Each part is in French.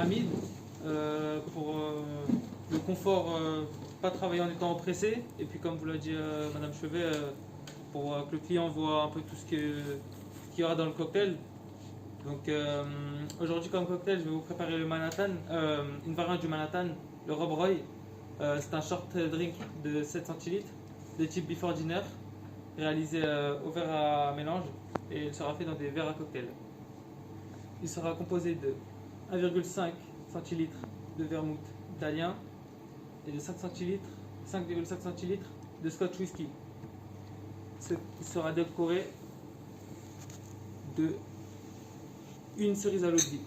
pyramide pour le confort, pas travailler en étant pressé. Et puis comme vous l'a dit Madame Chevet, pour que le client voit un peu tout ce qu'il y aura dans le cocktail. Donc aujourd'hui comme cocktail, je vais vous préparer le Manhattan, une variante du Manhattan, le Rob Roy. C'est un short drink de 7 centilitres de type Before Dinner, réalisé au verre à mélange, et il sera fait dans des verres à cocktail. Il sera composé de 1,5 centilitres de vermouth italien et de 5,5 centilitres de Scotch whisky. Il sera décoré de une cerise à l'eau de vie.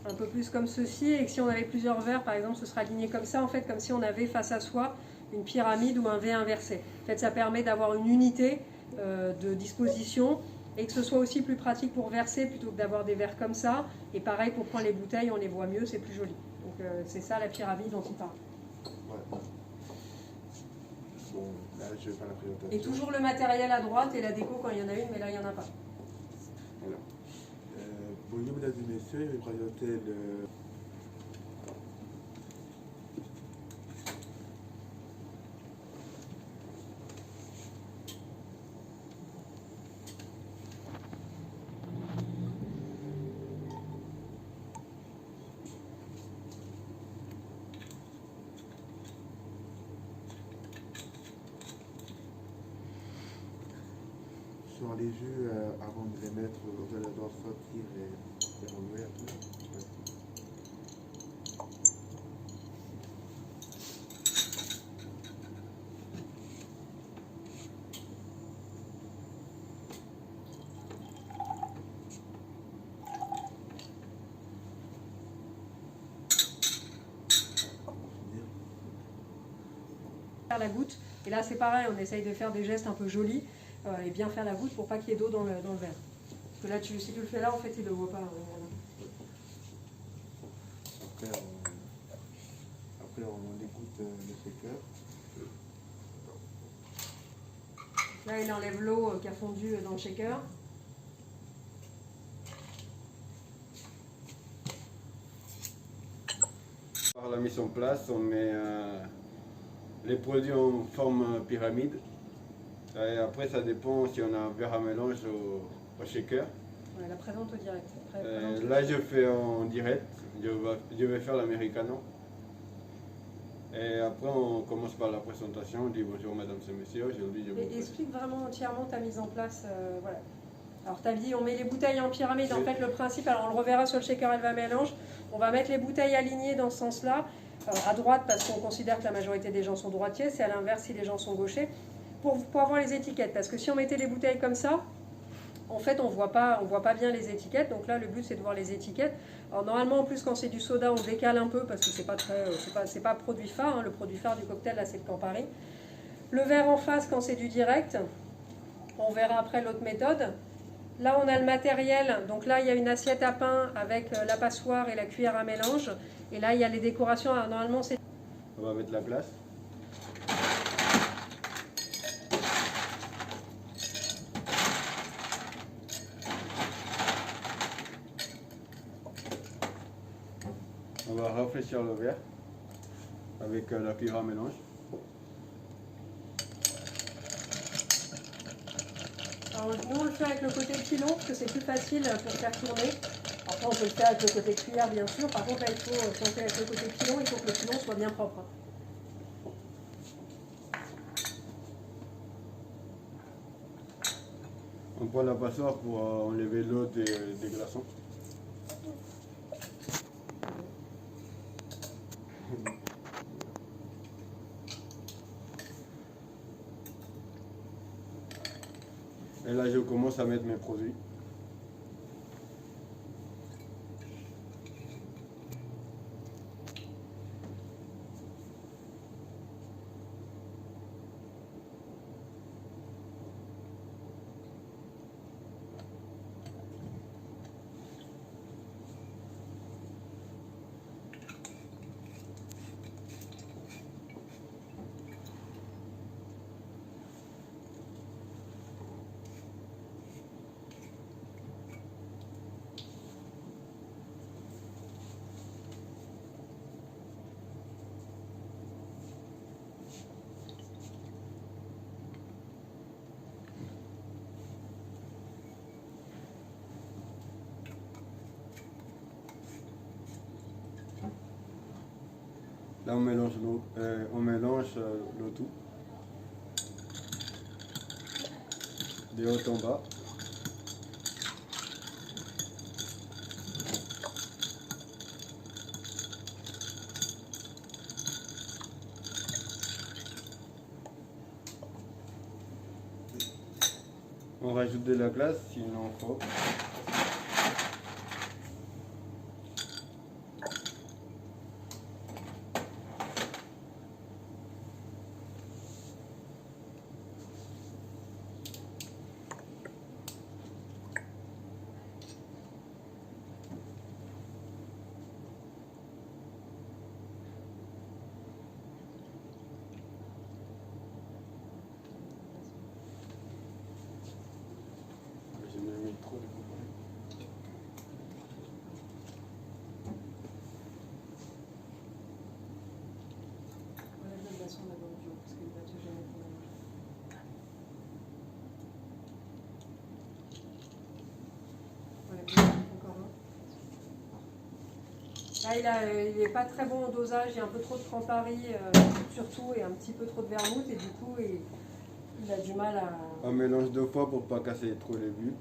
Un peu plus comme ceci, et que si on avait plusieurs verres, par exemple, ce sera aligné comme ça, en fait, comme si on avait face à soi une pyramide ou un V inversé. En fait, ça permet d'avoir une unité de disposition et que ce soit aussi plus pratique pour verser plutôt que d'avoir des verres comme ça. Et pareil, pour prendre les bouteilles, on les voit mieux, c'est plus joli. Donc c'est ça la pyramide dont il parle. Ouais. Bon, là, je vais faire la présentation. Et toujours le matériel à droite et la déco quand il y en a une, mais là, il n'y en a pas. Voilà. Bonjour mesdames et messieurs, je vais présenter le... Sur les jus, avant de les mettre, vous allez devoir sortir et remuer un peu. Faire la goutte, et là c'est pareil, on essaye de faire des gestes un peu jolis et bien faire la goutte pour pas qu'il y ait d'eau dans le verre. Parce que là, si tu le fais là, en fait, il ne le voit pas. Après, on égoutte le shaker. Là, il enlève l'eau qui a fondu dans le shaker. Par la mise en place, on met les produits en forme pyramide. Et après, ça dépend si on a un verre à mélange au shaker. Ouais, la présente au direct. Là, je fais en direct. Je vais faire l'americano. Et après, on commence par la présentation. On dit bonjour, mesdames et messieurs. Aujourd'hui, je vous Explique vraiment entièrement ta mise en place. Voilà. Alors tu as dit, on met les bouteilles en pyramide. En fait, le principe, alors on le reverra sur le shaker Elva Mélange, on va mettre les bouteilles alignées dans ce sens-là, à droite parce qu'on considère que la majorité des gens sont droitiers, c'est à l'inverse si les gens sont gauchers, pour avoir les étiquettes. Parce que si on mettait les bouteilles comme ça, en fait, on voit pas bien les étiquettes. Donc là, le but, c'est de voir les étiquettes. Alors normalement, en plus, quand c'est du soda, on décale un peu parce que c'est pas produit phare. Hein. Le produit phare du cocktail, là, c'est le Campari. Le verre en face, quand c'est du direct, on verra après l'autre méthode. Là, on a le matériel. Donc là, il y a une assiette à pain avec la passoire et la cuillère à mélange. Et là, il y a les décorations. Alors, normalement, c'est... On va mettre la glace. On va rafraîchir le verre avec la cuillère à mélange. Alors, nous, on le fait avec le côté pilon parce que c'est plus facile pour faire tourner. Après, on peut le faire avec le côté cuillère, bien sûr. Par contre, là, si on fait avec le côté pilon, il faut que le pilon soit bien propre. On prend la passoire pour enlever l'eau des glaçons. Et là, je commence à mettre mes produits. Là, on mélange le tout. De haut en bas. On rajoute de la glace s'il en faut. J'ai mis trop de composés. On lève le glaçon d'abord, parce qu'il va se gêner pour la manger. Voilà, encore un. Là, il n'est pas très bon au dosage, il y a un peu trop de Campari surtout et un petit peu trop de vermouth et du coup il a du mal à... On mélange 2 fois pour pas casser trop les bulles.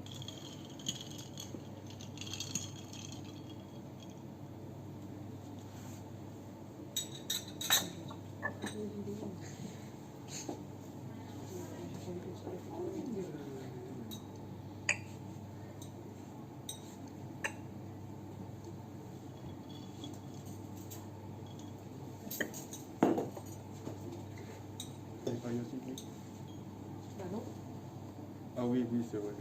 Bah non. Ah oui, c'est vrai.